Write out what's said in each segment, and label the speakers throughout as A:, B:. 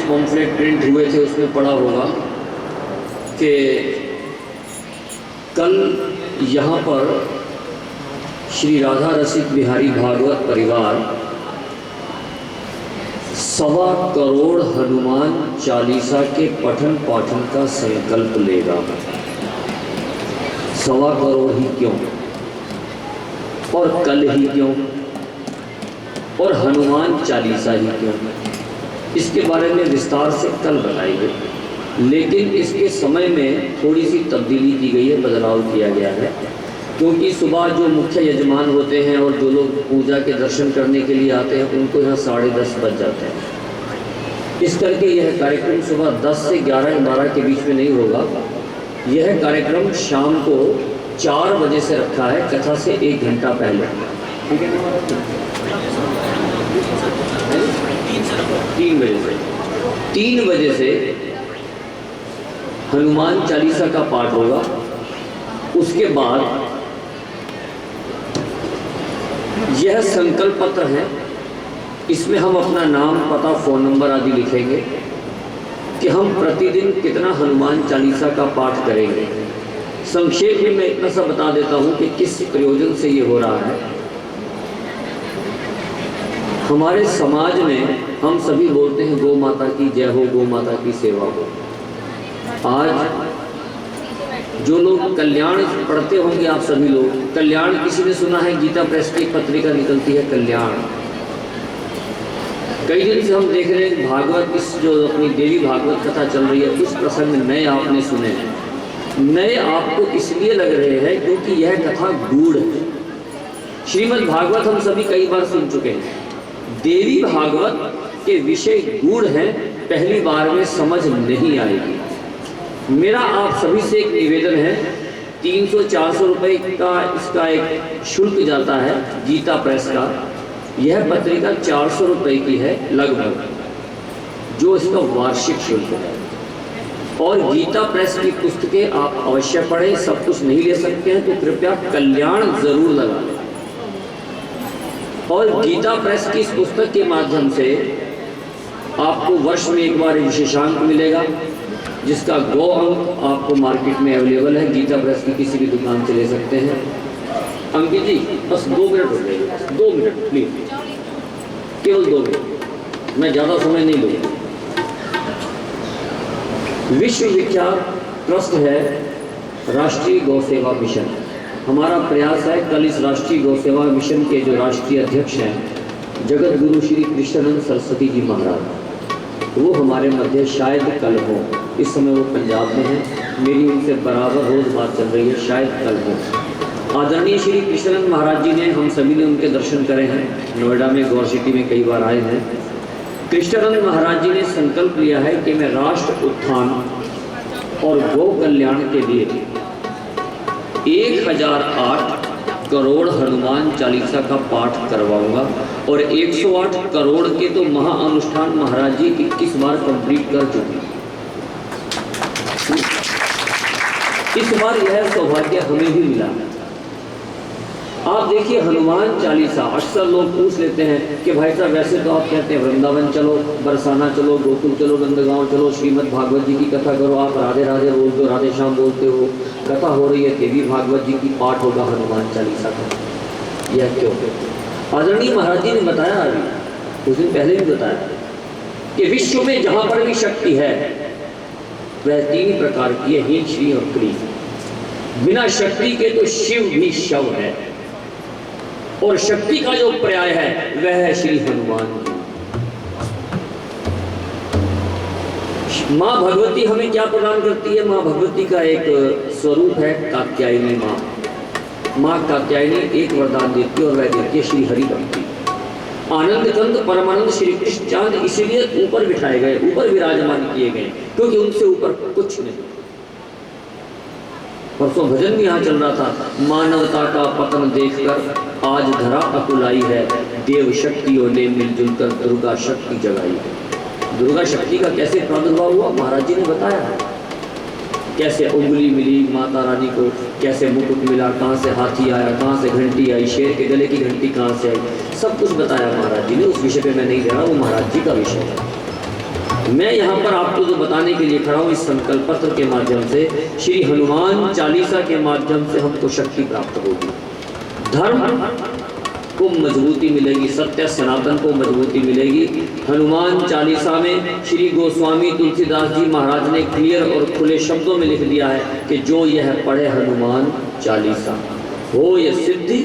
A: Pamphlet print हुए थे उसमें पढ़ा होगा कि कल यहाँ पर श्री राधा रसिक बिहारी भागवत परिवार 1.25 करोड़ हनुमान चालीसा के पठन पाठन का संकल्प लेगा। 1.25 करोड़ ही क्यों, और कल ही क्यों, और हनुमान चालीसा ही क्यों, इसके बारे में विस्तार से कल बताएंगे। लेकिन इसके समय में थोड़ी सी तब्दीली की गई है, बदलाव किया गया है, क्योंकि सुबह जो मुख्य यजमान होते हैं और जो लोग पूजा के दर्शन करने के लिए आते हैं उनको यहाँ 10:30 बज जाते हैं। इस करके यह कार्यक्रम सुबह 10 से 11-12 के बीच में नहीं होगा। यह कार्यक्रम शाम को 4 बजे से रखा है, कथा से 1 घंटा पहले। ठीक है, 3 बजे से हनुमान चालीसा का पाठ होगा। उसके बाद यह संकल्प पत्र है, इसमें हम अपना नाम, पता, फ़ोन नंबर आदि लिखेंगे कि हम प्रतिदिन कितना हनुमान चालीसा का पाठ करेंगे। संक्षेप में मैं इतना सा बता देता हूँ कि किस प्रयोजन से ये हो रहा है। हमारे समाज में हम सभी बोलते हैं गौ माता की जय हो, गौ माता की सेवा हो। आज जो लोग कल्याण पढ़ते होंगे, आप सभी लोग कल्याण, किसी ने सुना है गीता प्रेस की पत्रिका निकलती है कल्याण। कई दिन से हम देख रहे हैं भागवत, इस जो अपनी देवी भागवत कथा चल रही है, कुछ प्रसंग नए आपने सुने हैं। नए आपको इसलिए लग रहे हैं क्योंकि यह कथा गूढ़ है। श्रीमद् भागवत हम सभी कई बार सुन चुके हैं, देवी भागवत के विषय गूढ़ हैं, पहली बार में समझ नहीं आएगी। मेरा आप सभी से एक निवेदन है, 300-400 रुपये का इसका एक शुल्क जाता है गीता प्रेस का। यह पत्रिका 400 रुपये की है लगभग, जो इसका वार्षिक शुल्क है। और गीता प्रेस की पुस्तकें आप अवश्य पढ़ें। सब कुछ नहीं ले सकते हैं तो कृपया कल्याण जरूर लगा लें। और गीता प्रेस की इस पुस्तक के माध्यम से आपको वर्ष में एक बार विशेषांक मिलेगा, जिसका गो अंक आपको मार्केट में अवेलेबल है। गीता प्रेस की किसी भी दुकान से ले सकते हैं। अंकित जी बस 2 मिनट हो गए, 2 मिनट प्लीज, केवल 2 मिनट, मैं ज़्यादा समय नहीं लूँगा। विश्वविख्यात ट्रस्ट है राष्ट्रीय गौ सेवा मिशन। हमारा प्रयास है, कल इस राष्ट्रीय गौ सेवा मिशन के जो राष्ट्रीय अध्यक्ष हैं जगत गुरु श्री कृष्णानंद सरस्वती जी महाराज, वो हमारे मध्य शायद कल हो। इस समय वो पंजाब में हैं, मेरी उनसे बराबर रोज़ बात चल रही है, शायद कल हो। आदरणीय श्री कृष्णानंद महाराज जी ने, हम सभी ने उनके दर्शन करे हैं, नोएडा में गौर सिटी में कई बार आए हैं। कृष्णानंद महाराज जी ने संकल्प लिया है कि मैं राष्ट्र उत्थान और गौ कल्याण के लिए 1008 करोड़ हनुमान चालीसा का पाठ करवाऊंगा। और 108 करोड़ के तो महाअनुष्ठान महाराज जी 21 बार कंप्लीट कर चुके। इस बार यह सौभाग्य हमें भी मिला। आप देखिए हनुमान चालीसा, अक्सर लोग पूछ लेते हैं कि भाई साहब वैसे तो आप कहते हैं वृंदावन चलो, बरसाना चलो, गोकुल चलो, नंदगांव चलो, श्रीमद् भागवत जी की कथा करो, आप राधे राधे बोलते हो, राधे श्याम बोलते हो, कथा हो रही है देवी भागवत जी की, पाठ होगा हनुमान चालीसा का, यह क्यों? आदरणीय महाराज जी ने बताया, अभी कुछ दिन पहले भी बताया कि विश्व में जहाँ पर भी शक्ति है वह 3 प्रकार की है, हीन, श्री और क्री। बिना शक्ति के तो शिव भी शव है, और शक्ति का जो पर्याय है वह है श्री हनुमान जी। माँ भगवती हमें क्या प्रदान करती है? माँ भगवती का एक स्वरूप है कात्यायनी माँ। माँ कात्यायनी एक वरदान देती है और वह देती है श्री हरि भक्ति। आनंद कंद परमानंद श्री कृष्ण चांद इसीलिए ऊपर बिठाए गए, ऊपर विराजमान किए गए, क्योंकि उनसे ऊपर कुछ नहीं। परसों भजन भी यहाँ चल रहा था, मानवता का पतन देखकर आज धरा अकुलाई है, देव शक्तियों ने मिलजुल कर दुर्गा शक्ति जगाई है। दुर्गा शक्ति का कैसे प्रादुर्भाव हुआ महाराज जी ने बताया है। कैसे उंगली मिली माता रानी को, कैसे मुकुट मिला, कहाँ से हाथी आया, कहाँ से घंटी आई, शेर के गले की घंटी कहाँ से आई, सब कुछ बताया महाराज जी ने। उस विषय पे मैं नहीं दे रहा, वो महाराज जी का विषय है। मैं यहाँ पर आपको जो बताने के लिए खड़ा हूँ, इस संकल्प पत्र के माध्यम से, श्री हनुमान चालीसा के माध्यम से हमको शक्ति प्राप्त होगी, धर्म को मजबूती मिलेगी, सत्य सनातन को मजबूती मिलेगी। हनुमान चालीसा में श्री गोस्वामी तुलसीदास जी महाराज ने क्लियर और खुले शब्दों में लिख दिया है कि जो यह पढ़े हनुमान चालीसा हो यह सिद्धि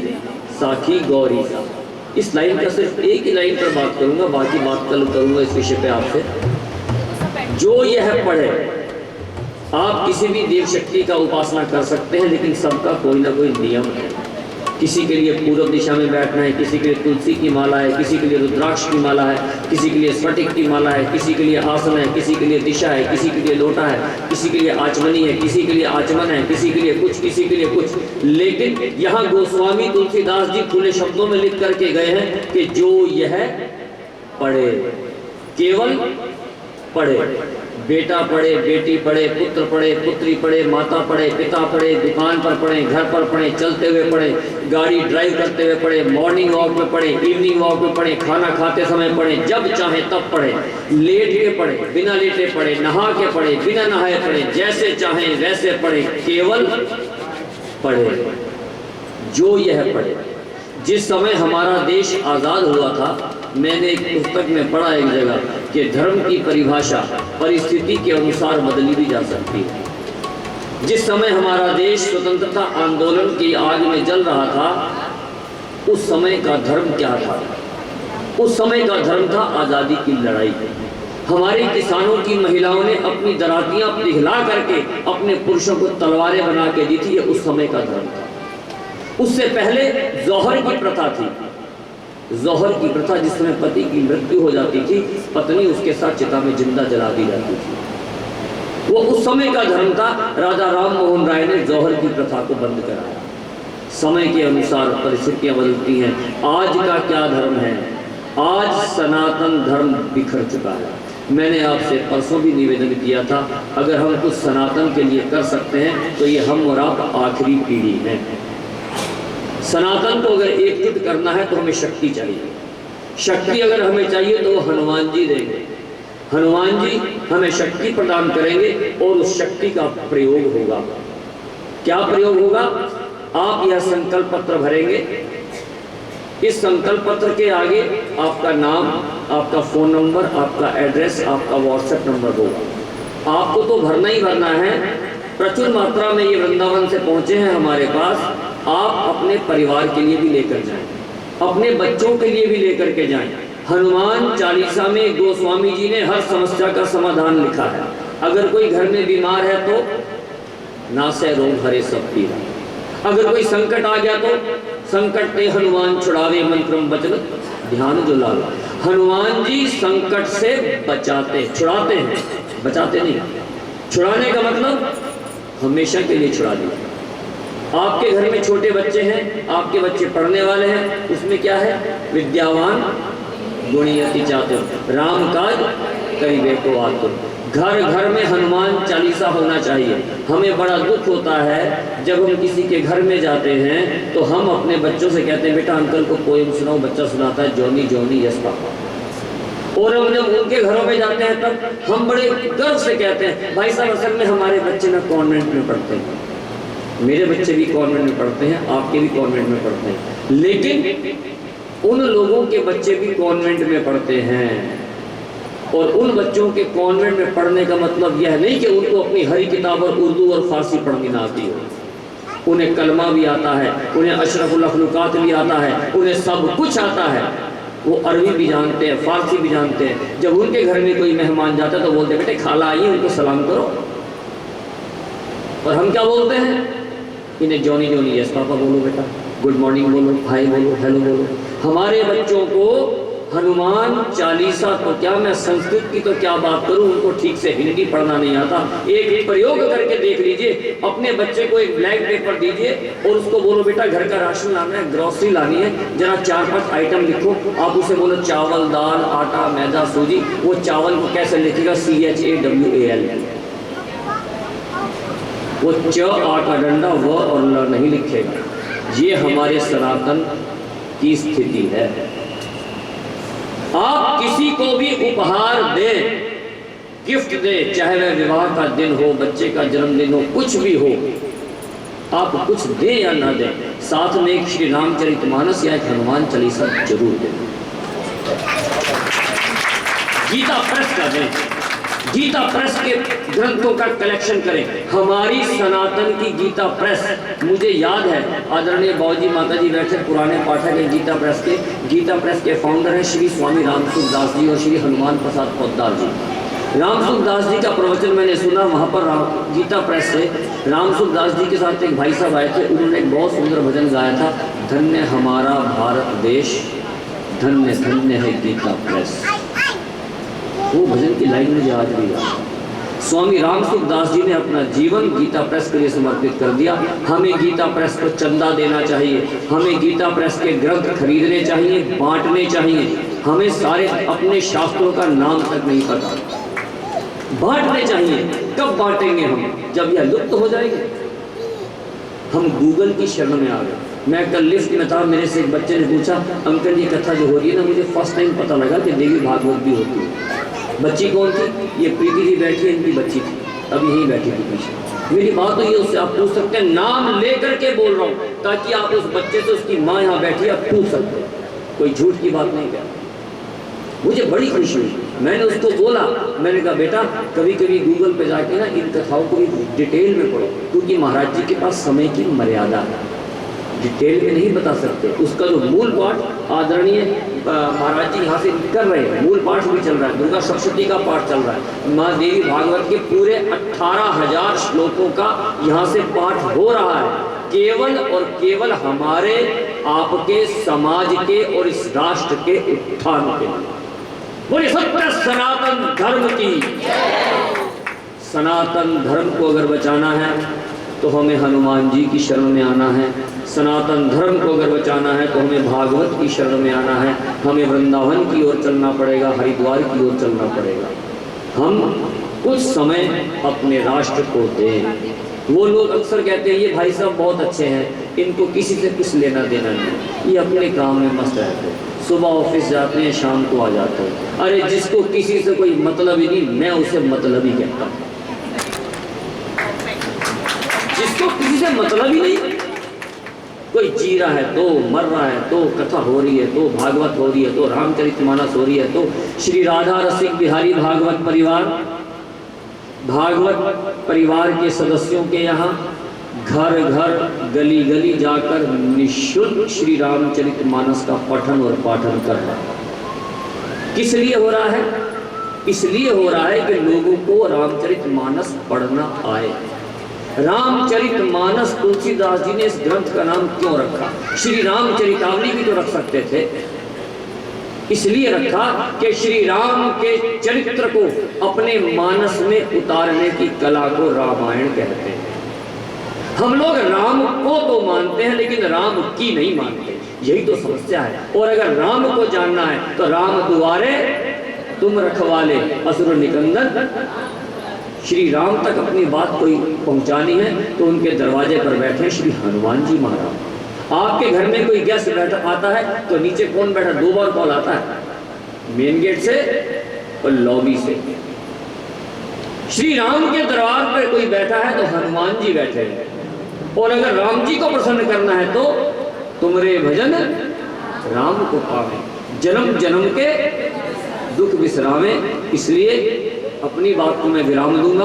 A: साखी गौरी सा। इस लाइन का सिर्फ एक ही लाइन पर बात करूंगा, बाकी बात कल करूंगा इस विषय पे आपसे। जो यह पढ़े, आप किसी भी देव शक्ति का उपासना कर सकते हैं, लेकिन सबका कोई ना कोई नियम है। किसी के लिए पूर्व दिशा में बैठना है, किसी के लिए तुलसी की माला है, किसी के लिए रुद्राक्ष की माला है, किसी के लिए स्फटिक की माला है, किसी के लिए आसन है, किसी के लिए दिशा है, किसी के लिए लोटा है, किसी के लिए आचमनी है, किसी के लिए आचमन है, किसी के लिए कुछ, किसी के लिए कुछ। लेकिन यहाँ गोस्वामी तुलसीदास जी खुले शब्दों में लिख करके गए हैं कि जो यह पढ़े, केवल पढ़े, बेटा पढ़े, बेटी पढ़े, पुत्र पढ़े, पुत्री पढ़े, माता पढ़े, पिता पढ़े, दुकान पर पढ़े, घर पर पढ़े, चलते हुए पढ़े, गाड़ी ड्राइव करते हुए पढ़े, मॉर्निंग वॉक में पढ़े, इवनिंग वॉक में पढ़े, खाना खाते समय पढ़े, जब चाहे तब पढ़े, लेट के पढ़े, बिना लेटे पढ़े, नहा के पढ़े, बिना नहाए पढ़े, जैसे चाहे वैसे पढ़े, केवल पढ़े। जो यह पढ़े। जिस समय हमारा देश आज़ाद हुआ था, मैंने एक पुस्तक में पढ़ा एक जगह कि धर्म की परिभाषा परिस्थिति के अनुसार बदली भी जा सकती है। जिस समय हमारा देश स्वतंत्रता आंदोलन की आग में जल रहा था, उस समय का धर्म क्या था? उस समय का धर्म था आज़ादी की लड़ाई। हमारे किसानों की महिलाओं ने अपनी दरातियां पिघला करके अपने पुरुषों को तलवारें बना के दी थी, ये उस समय का धर्म था। उससे पहले जौहर की प्रथा थी। जौहर की प्रथा, जिस समय पति की मृत्यु हो जाती थी, पत्नी उसके साथ चिता में जिंदा जला दी जाती थी, वो उस समय का धर्म था। राजा राम मोहन राय ने जौहर की प्रथा को बंद कराया। समय के अनुसार परिस्थितियां बदलती हैं। आज का क्या धर्म है? आज सनातन धर्म बिखर चुका है। मैंने आपसे परसों भी निवेदन किया था, अगर हम कुछ सनातन के लिए कर सकते हैं तो ये हम और आप आखिरी पीढ़ी हैं। सनातन को अगर एकजुट करना है तो हमें शक्ति चाहिए। शक्ति अगर हमें चाहिए तो वो हनुमान जी देंगे। हनुमान जी हमें शक्ति प्रदान करेंगे और उस शक्ति का प्रयोग होगा। क्या प्रयोग होगा? आप यह संकल्प पत्र भरेंगे। इस संकल्प पत्र के आगे आपका नाम, आपका फ़ोन नंबर, आपका एड्रेस, आपका व्हाट्सएप नंबर होगा। आपको तो भरना ही भरना है। प्रचुर मात्रा में ये वृंदावन से पहुँचे हैं हमारे पास। आप अपने परिवार के लिए भी लेकर जाएं, अपने बच्चों के लिए भी लेकर के जाएं। हनुमान चालीसा में गोस्वामी जी ने हर समस्या का समाधान लिखा है। अगर कोई घर में बीमार है तो नासै रोग हरे सब पीरा। अगर कोई संकट आ गया तो संकट ते हनुमान छुड़ावे, मंत्रम वचन ध्यान जो लाला। हनुमान जी संकट से बचाते, छुड़ाते हैं, बचाते नहीं। छुड़ाने का मतलब हमेशा के लिए छुड़ा दिया। आपके घर में छोटे बच्चे हैं, आपके बच्चे पढ़ने वाले हैं, उसमें क्या है? विद्यावान गुणी अति चातुर, राम काज करिबे को आतुर। घर घर में हनुमान चालीसा होना चाहिए। हमें बड़ा दुख होता है जब हम किसी के घर में जाते हैं तो हम अपने बच्चों से कहते हैं, बेटा अंकल को पोएम सुनाओ। बच्चा सुनाता है जॉनी जॉनी यस पापा। और हम जब उनके घरों में जाते हैं तब हम बड़े गर्व से कहते हैं, भाई साहब असल में हमारे बच्चे ना कॉन्वेंट में पढ़ते हैं। मेरे बच्चे भी कॉन्वेंट में पढ़ते हैं, आपके भी कॉन्वेंट में पढ़ते हैं, लेकिन उन लोगों के बच्चे भी कॉन्वेंट में पढ़ते हैं। और उन बच्चों के कॉन्वेंट में पढ़ने का मतलब यह नहीं कि उनको अपनी हरी किताब और उर्दू और फारसी पढ़नी ना आती हो। उन्हें कलमा भी आता है, उन्हें अशरफुल अखलुकात भी आता है, उन्हें सब कुछ आता है। वो अरबी भी जानते हैं, फारसी भी जानते हैं। जब उनके घर में कोई मेहमान जाता है तो बोलते हैं, बेटे खाला आइए, उनको सलाम करो। और हम क्या बोलते हैं? इन्हें जॉनी जॉनी यस पापा बोलो, बेटा गुड मॉर्निंग बोलो, हाय बोलो, हेलो बोलो। हमारे बच्चों को हनुमान चालीसा, तो क्या मैं संस्कृत की तो क्या बात करूं, उनको ठीक से हिंदी पढ़ना नहीं आता। एक प्रयोग करके देख लीजिए, अपने बच्चे को एक ब्लैंक पेपर दीजिए और उसको बोलो, बेटा घर का राशन लाना है, ग्रोसरी लानी है, जरा 4-5 आइटम लिखो। आप उसे बोलो चावल, दाल, आटा, मैदा, सूजी। वो चावल को कैसे लिखेगा? CHAWAL। वो च आटा डंडा व और ल नहीं लिखेगा। ये हमारे सनातन की स्थिति है। आप किसी को भी उपहार दें गिफ्ट दे, चाहे वह विवाह का दिन हो, बच्चे का जन्मदिन हो, कुछ भी हो, आप कुछ दें या ना दें, साथ में एक श्री रामचरितमानस या एक हनुमान चालीसा जरूर दें। गीता प्रेस का दें, गीता प्रेस के ग्रंथों का कलेक्शन करें। हमारी सनातन की गीता प्रेस, मुझे याद है आदरणीय बाबूजी माता जी बैठे पुराने पाठक हैं गीता प्रेस के फाउंडर हैं श्री स्वामी रामसुख दास जी और श्री हनुमान प्रसाद पोद्दार जी। रामसुख दास जी का प्रवचन मैंने सुना वहाँ पर गीता प्रेस से। रामसुख दास जी के साथ एक भाई साहब आए थे, उन्होंने एक बहुत सुंदर भजन गाया था, धन्य हमारा भारत देश, धन्य धन्य है गीता प्रेस। वो भजन की लाइन मुझे आज भी याद। स्वामी रामसुख दास जी ने अपना जीवन गीता प्रेस के लिए समर्पित कर दिया। हमें गीता प्रेस को चंदा देना चाहिए, हमें गीता प्रेस के ग्रंथ खरीदने चाहिए, बांटने चाहिए। हमें सारे अपने शास्त्रों का नाम तक नहीं पता, बांटने चाहिए। कब बांटेंगे हम? जब यह लुप्त हो जाएंगे। हम गूगल की शरण में आ गए। मैं कल लिफ्ट में था, मेरे से एक बच्चे ने पूछा, अंकल ये कथा जो हो रही है ना, मुझे फर्स्ट टाइम पता लगा कि देवी भागवत भी होती है। बच्ची कौन थी? ये प्रीति जी बैठी है, इनकी बच्ची थी, अभी यहीं बैठी थी पीछे। मेरी बात तो ये, उससे आप पूछ सकते हैं, नाम लेकर के बोल रहा हूँ ताकि आप उस बच्चे से, उसकी माँ यहाँ बैठी है, आप पूछ सकते हैं, कोई झूठ की बात नहीं कह। मुझे बड़ी खुशी हुई। मैंने उसको बोला, मैंने कहा बेटा कभी कभी गूगल पे जाके ना इन कथाओं को भी डिटेल में पढ़ो, क्योंकि महाराज जी के पास समय की मर्यादा है, डिटेल में नहीं बता सकते। उसका जो मूल पाठ आदरणीय महाराज जी यहाँ से कर रहे हैं, मूल पाठ भी चल रहा है, दुर्गा सप्तशती का पाठ चल रहा है, माँ देवी भागवत के पूरे 18,000 श्लोकों का यहाँ से पाठ हो रहा है, केवल और केवल हमारे आपके समाज के और इस राष्ट्र के उत्थान के लिए। बोले सत्य सनातन धर्म की। सनातन धर्म को अगर बचाना है तो हमें हनुमान जी की शरण में आना है। सनातन धर्म को अगर बचाना है तो हमें भागवत की शरण में आना है। हमें वृंदावन की ओर चलना पड़ेगा, हरिद्वार की ओर चलना पड़ेगा। हम कुछ समय अपने राष्ट्र को दें। वो लोग अक्सर कहते हैं ये भाई साहब बहुत अच्छे हैं, इनको किसी से कुछ लेना देना नहीं, ये अपने काम में मस्त रहते हैं, सुबह ऑफिस जाते हैं, शाम को आ जाते हैं। अरे जिसको किसी से कोई मतलब ही नहीं, मैं उसे मतलब ही कहता हूँ। जिसको किसी से मतलब ही नहीं, कोई जी रहा है तो, मर रहा है तो, कथा हो रही है तो, भागवत हो रही है तो, रामचरितमानस हो रही है तो, श्री राधा रसिक बिहारी भागवत परिवार, भागवत परिवार के सदस्यों के यहाँ घर घर गली गली जाकर निःशुल्क श्री रामचरितमानस का पठन और पाठन कर रहा है। किस लिए हो रहा है? इसलिए हो रहा है कि लोगों को रामचरितमानस पढ़ना आए। रामचरितमानस तुलसीदास जी ने इस ग्रंथ का नाम क्यों रखा? श्री रामचरितावली भी तो रख सकते थे। इसलिए रखा कि श्री राम के चरित्र को अपने मानस में उतारने की कला को रामायण कहते हैं। हम लोग राम को तो मानते हैं लेकिन राम की नहीं मानते, यही तो समस्या है। और अगर राम को जानना है तो राम दुआरे तुम रखवाले असुर निकंदन। श्री राम तक अपनी बात कोई पहुंचानी है तो उनके दरवाजे पर बैठे श्री हनुमान जी महाराज। आपके घर में कोई गेस्ट बैठा आता है तो नीचे कौन बैठा? 2 बार कॉल आता है, मेन गेट से और लॉबी से। श्री राम के दरबार पर कोई बैठा है तो हनुमान जी बैठे हैं। और अगर राम जी को प्रसन्न करना है तो तुमरे भजन राम को पावे, जन्म जन्म के दुख विश्रामे। इसलिए अपनी बात को मैं विराम दूंगा।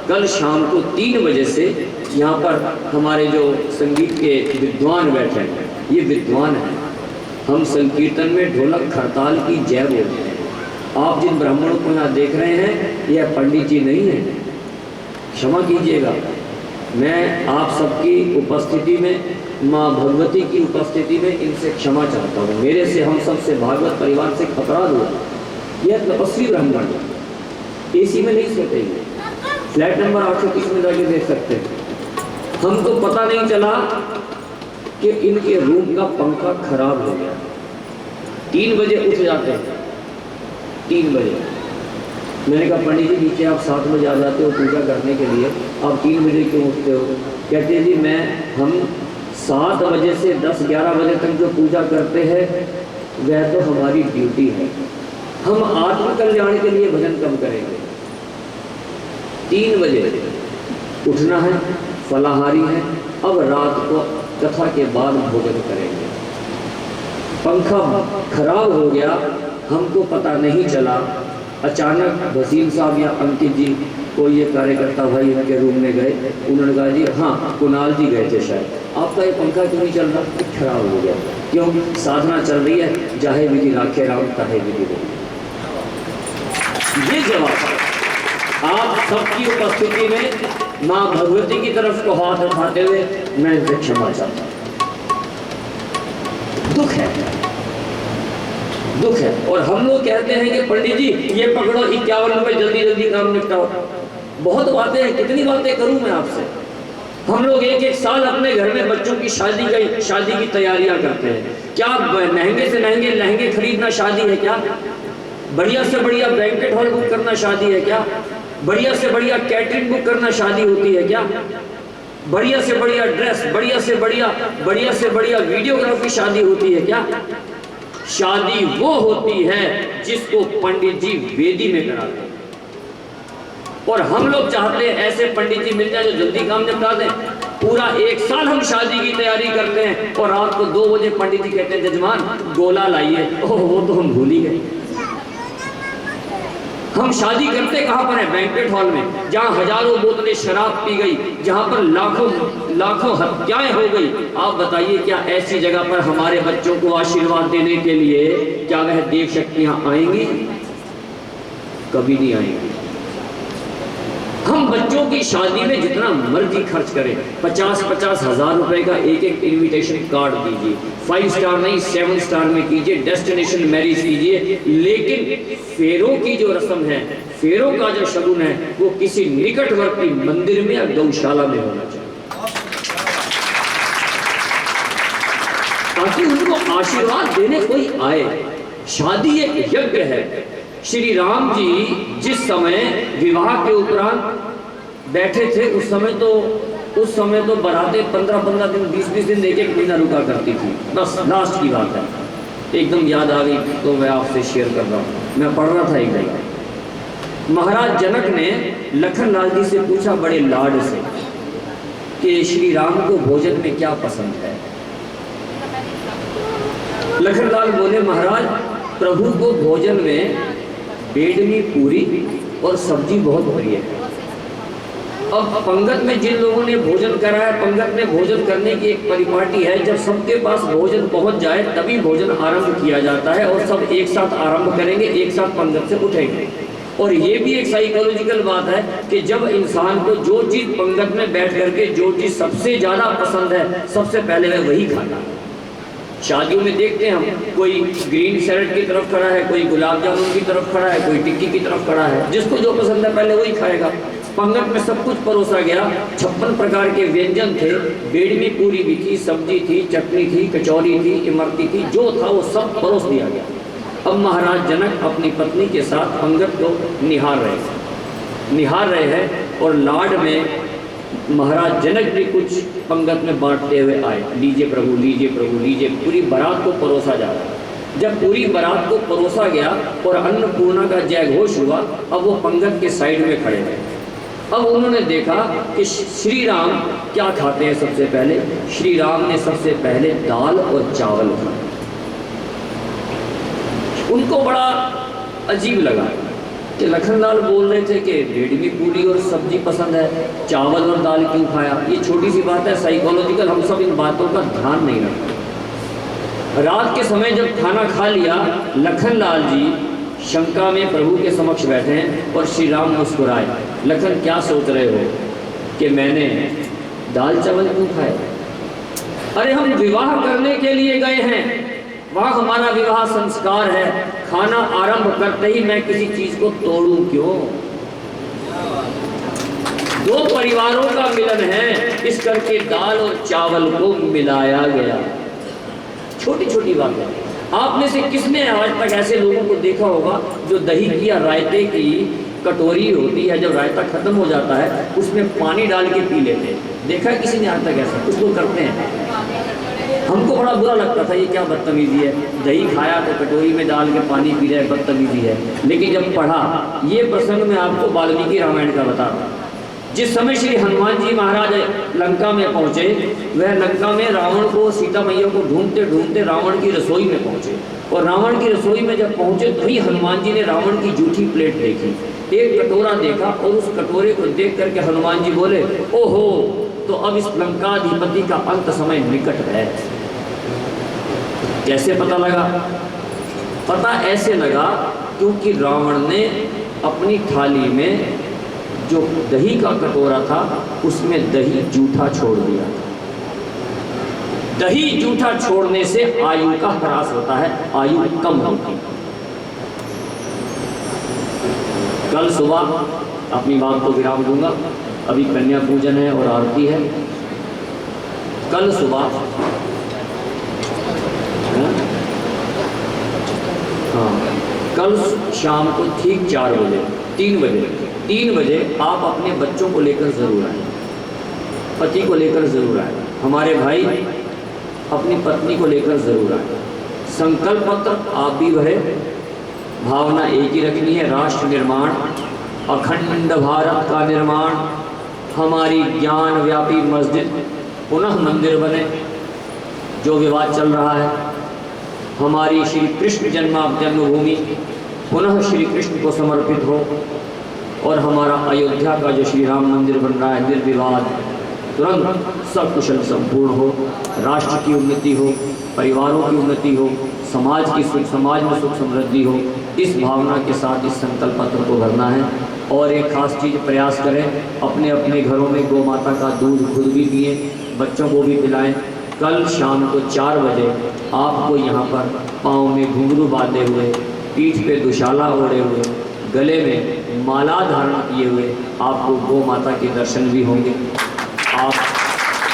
A: कल शाम को 3 बजे से यहाँ पर हमारे जो संगीत के विद्वान बैठे हैं, ये विद्वान हैं। हम संकीर्तन में ढोलक खड़ताल की जय बोलते हैं। आप जिन ब्राह्मणों को यहाँ देख रहे हैं यह पंडित जी नहीं है, क्षमा कीजिएगा। मैं आप सबकी उपस्थिति में, माँ भगवती की उपस्थिति में इनसे क्षमा चाहता हूँ। मेरे से, हम सब से, भागवत परिवार से खतरा हुआ। यह तपस्वी ब्राह्मण एसी में नहीं सोते, फ्लैट नंबर 830 में जाके देख सकते हैं। हमको पता नहीं चला कि इनके रूम का पंखा खराब हो गया। 3 बजे उठ जाते हैं, 3 बजे। मैंने कहा पंडित जी नीचे आप 7 बजे आ जाते हो पूजा करने के लिए, आप 3 बजे क्यों उठते हो? कहते हैं जी हम 7 बजे से 10-11 बजे तक जो पूजा करते हैं वह तो हमारी ड्यूटी है। हम आत्म कल्याण के लिए भजन कम करेंगे, 3 बजे उठना है, फलाहारी है, अब रात को कथा के बाद भोजन करेंगे। पंखा खराब हो गया, हमको पता नहीं चला, अचानक वसीम साहब या अंकित जी कोई ये कार्यकर्ता भाई उनके रूम में गए, उन्होंने कहा जी हाँ कुणाल जी गए थे शायद, आपका ये पंखा क्यों नहीं चल रहा? खराब हो गया। क्यों? साधना चल रही है, जाहे विधि राखे राम ताहे विधि हो। ये जवाब आप सबकी उपस्थिति में माँ भगवती की तरफ को हाथ उठाते हुए मैं इनसे क्षमा चाहता हूँ। दुख है, दुख है। और हम लोग कहते हैं कि पंडित जी ये पकड़ो 51 रुपए, जल्दी जल्दी काम निपटाओ। बहुत बातें हैं, कितनी बातें करूं मैं आपसे। हम लोग एक साल अपने घर में बच्चों की शादी की तैयारियां करते हैं। क्या महंगे से महंगे लहंगे खरीदना शादी है क्या? बढ़िया से बढ़िया बैंकेट हॉल बुक करना शादी है क्या? बढ़िया से बढ़िया कैटरिंग बुक करना शादी होती है क्या? बढ़िया से बढ़िया ड्रेस, बढ़िया से बढ़िया वीडियोग्राफी शादी होती है क्या? शादी वो होती है जिसको पंडित जी वेदी में कराते हैं। और हम लोग चाहते हैं ऐसे पंडित जी मिल जाए जो जल्दी काम निपटा दें। पूरा 1 साल हम शादी की तैयारी करते हैं और रात को 2 बजे पंडित जी कहते हैं जजमान गोला लाइए। ओह वो तो हम भूल ही गए। हम शादी करते कहाँ पर है? बैंकेट हॉल में, जहाँ हजारों बोतलें शराब पी गई, जहाँ पर लाखों हत्याएं हो गई। आप बताइए क्या ऐसी जगह पर हमारे बच्चों को आशीर्वाद देने के लिए क्या वह देव शक्तियां आएंगी? कभी नहीं आएंगी। हम बच्चों की शादी में जितना मर्जी खर्च करें, 50-50 हजार रुपए का एक इनविटेशन कार्ड दीजिए, 5 स्टार नहीं 7 स्टार में कीजिए, डेस्टिनेशन मैरिज कीजिए, लेकिन फेरों की जो रस्म है, फेरों का जो शगुन है, वो किसी निकटवर्ती मंदिर में या गौशाला में होना चाहिए, ताकि उनको आशीर्वाद देने कोई आए। शादी एक यज्ञ है। श्री राम जी जिस समय विवाह के उपरांत बैठे थे, उस समय तो बारातें 15-15 दिन 20-20 दिन एक महीना रुका करती थी। बस लास्ट की बात है, एकदम याद आ गई तो मैं आपसे शेयर कर रहा हूँ। मैं पढ़ रहा था एक जगह, महाराज जनक ने लखन लाल जी से पूछा बड़े लाड से कि श्री राम को भोजन में क्या पसंद है। लखन लाल बोले महाराज प्रभु को भोजन में बेडमी पूरी और सब्जी बहुत प्रिय है। अब पंगत में जिन लोगों ने भोजन करा है, पंगत में भोजन करने की एक परिपाटी है। जब सबके पास भोजन पहुंच जाए तभी भोजन आरंभ किया जाता है और सब एक साथ आरंभ करेंगे, एक साथ पंगत से उठेंगे। और ये भी एक साइकोलॉजिकल बात है कि जब इंसान को जो चीज़ पंगत में बैठ करके जो चीज़ सबसे ज़्यादा पसंद है, सबसे पहले वह वही खाता है। शादियों में देखते हैं हम, कोई ग्रीन सैलेड की तरफ खड़ा है, कोई गुलाब जामुन की तरफ खड़ा है, कोई टिक्की की तरफ खड़ा है। जिसको जो पसंद है पहले वही खाएगा। पंगत में सब कुछ परोसा गया, 56 प्रकार के व्यंजन थे, बेडमी पूरी भी थी, सब्जी थी, चटनी थी, कचौरी थी, इमरती थी, जो था वो सब परोस दिया गया। अब महाराज जनक अपनी पत्नी के साथ पंगत को निहार रहे हैं और लाड में महाराज जनक भी कुछ पंगत में बांटते हुए आए। लीजिए प्रभु, लीजिए प्रभु, लीजिए। पूरी बारात को परोसा जा रहा है। जब पूरी बारात को परोसा गया और अन्नपूर्णा का जय घोष हुआ, अब वो पंगत के साइड में खड़े हैं। अब उन्होंने देखा कि श्री राम क्या खाते हैं। सबसे पहले श्री राम ने सबसे पहले दाल और चावल खाए। उनको बड़ा अजीब लगा कि लखनलाल बोल रहे थे कि बेडमी पूरी और सब्जी पसंद है, चावल और दाल क्यों खाया। ये छोटी सी बात है, साइकोलॉजिकल, हम सब इन बातों का ध्यान नहीं रखते। रात के समय जब खाना खा लिया, लखनलाल जी शंका में प्रभु के समक्ष बैठे हैं और श्री राम मुस्कुराए। लखन क्या सोच रहे हो कि मैंने दाल चावल क्यों खाए? अरे हम विवाह करने के लिए गए हैं, वहाँ हमारा विवाह संस्कार है। खाना आरंभ करते ही मैं किसी चीज को तोड़ूं क्यों? दो परिवारों का मिलन है, इस करके दाल और चावल को मिलाया गया। छोटी छोटी बात है। आप में से किसने आज तक ऐसे लोगों को देखा होगा जो दही की या रायते की कटोरी होती है, जब रायता खत्म हो जाता है उसमें पानी डाल के पी लेते हैं? देखा है किसी ने आज तक ऐसा? कुछ लोग करते हैं। हमको बड़ा बुरा लगता था, ये क्या बदतमीजी है, दही खाया तो कटोरी में डाल के पानी पी रहे, बदतमीजी है। लेकिन जब पढ़ा, ये प्रसंग मैं आपको वाल्मीकि रामायण का बता रहा हूँ। जिस समय श्री हनुमान जी महाराज लंका में पहुंचे, वह लंका में रावण को, सीता मैया को ढूंढते ढूंढते रावण की रसोई में पहुंचे। और रावण की रसोई में जब पहुंचे तभी हनुमान जी ने रावण की जूठी प्लेट देखी, एक कटोरा देखा, और उस कटोरे को देख करके हनुमान जी बोले, ओहो, तो अब इस लंकाधिपति का अंत समय निकट है। कैसे पता लगा? पता ऐसे लगा क्योंकि रावण ने अपनी थाली में जो दही का कटोरा था उसमें दही जूठा छोड़ दिया। दही जूठा छोड़ने से आयु का ह्रास होता है, आयु कम होती है। कल सुबह अपनी बात को विराम दूंगा, अभी कन्या पूजन है और आरती है। कल सुबह कल शाम को ठीक 4 बजे 3 बजे आप अपने बच्चों को लेकर ज़रूर आए, पति को लेकर ज़रूर आए, हमारे भाई अपनी पत्नी को लेकर ज़रूर आए। संकल्प पत्र आप भी भरे, भावना एक ही रखनी है, राष्ट्र निर्माण, अखंड भारत का निर्माण, हमारी ज्ञान व्यापी मस्जिद पुनः मंदिर बने। जो विवाद चल रहा है, हमारी श्री कृष्ण जन्मभूमि पुनः श्री कृष्ण को समर्पित हो, और हमारा अयोध्या का जो श्री राम मंदिर बन रहा है निर्विवाद तुरंत सकुशल संपूर्ण हो, राष्ट्र की उन्नति हो, परिवारों की उन्नति हो, समाज में सुख समृद्धि हो। इस भावना के साथ इस संकल्प पत्र को भरना है। और एक खास चीज़ प्रयास करें, अपने अपने घरों में गौ माता का दूध खुद भी पिए, बच्चों को भी पिलाएं। कल शाम को 4 बजे आपको यहाँ पर पाँव में घुंघरू बांधे हुए, पीठ पे दुशाला ओढ़े हुए, गले में माला धारण किए हुए आपको गौ माता के दर्शन भी होंगे। आप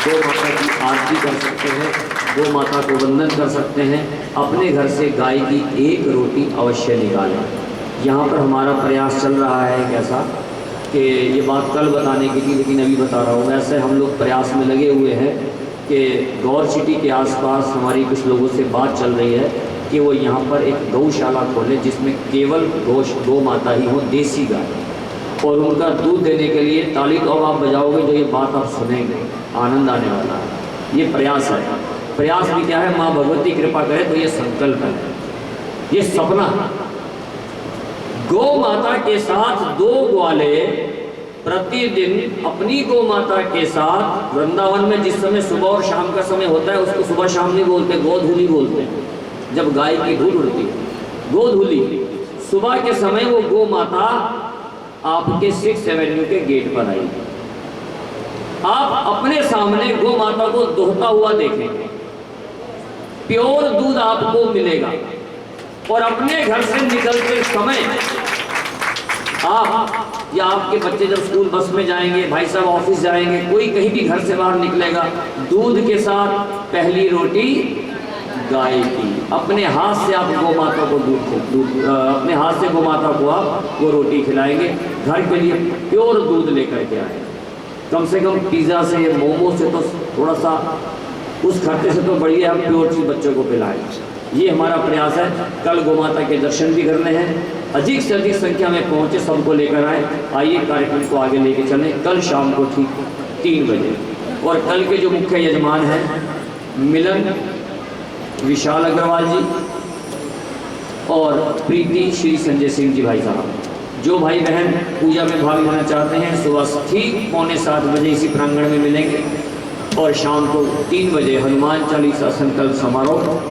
A: गौ माता की आरती कर सकते हैं, गौ माता को वंदन कर सकते हैं। अपने घर से गाय की एक रोटी अवश्य निकालें। यहाँ पर हमारा प्रयास चल रहा है कैसा कि ये बात कल बताने की थी लेकिन अभी बता रहा हूँ। वैसे हम लोग प्रयास में लगे हुए हैं कि गौर सिटी के आसपास हमारी कुछ लोगों से बात चल रही है कि वो यहाँ पर एक गौशाला खोले जिसमें केवल गौ माता ही हो, देसी गाय, और उनका दूध देने के लिए ताली तो आप बजाओगे जो ये बात आप सुनेंगे, आनंद आने वाला है। ये प्रयास है। प्रयास भी क्या है, माँ भगवती कृपा करे तो ये संकल्प है, ये सपना है। गौ माता के साथ 2 ग्वाले प्रतिदिन अपनी गौ माता के साथ वृंदावन में जिस समय सुबह और शाम का समय होता है उसको सुबह शाम नहीं बोलते, गोधूली बोलते हैं। जब गाय की धूल उड़ती है, गोधूली, सुबह के समय वो गौ माता आपके 6th एवेन्यू के गेट पर आई। आप अपने सामने गौ माता को दोहता हुआ देखेंगे, प्योर दूध आपको मिलेगा। और अपने घर से निकलते समय आप या आपके बच्चे जब स्कूल बस में जाएंगे, भाई साहब ऑफिस जाएंगे, कोई कहीं भी घर से बाहर निकलेगा, दूध के साथ पहली रोटी गाय की, अपने हाथ से आप गौ माता को दूध अपने हाथ से गौ माता को आप वो रोटी खिलाएंगे। घर के लिए प्योर दूध लेकर के आए। कम से कम पिज़्ज़ा से, मोमो से तो थोड़ा सा उस खर्चे से तो बढ़िया हम प्योर चीज़ बच्चों को पिलाएं। ये हमारा प्रयास है। कल गौ माता के दर्शन भी करने हैं, अधिक से अधिक संख्या में पहुँचे, सबको लेकर आए। आइए कार्यक्रम को आगे लेके चलें। कल शाम को ठीक 3 बजे। और कल के जो मुख्य यजमान हैं मिलन विशाल अग्रवाल जी और प्रीति श्री संजय सिंह जी भाई साहब। जो भाई बहन पूजा में भाग लेना चाहते हैं सुबह ठीक 6:45 बजे इसी प्रांगण में मिलेंगे और शाम को 3 बजे हनुमान चालीसा संकल्प समारोह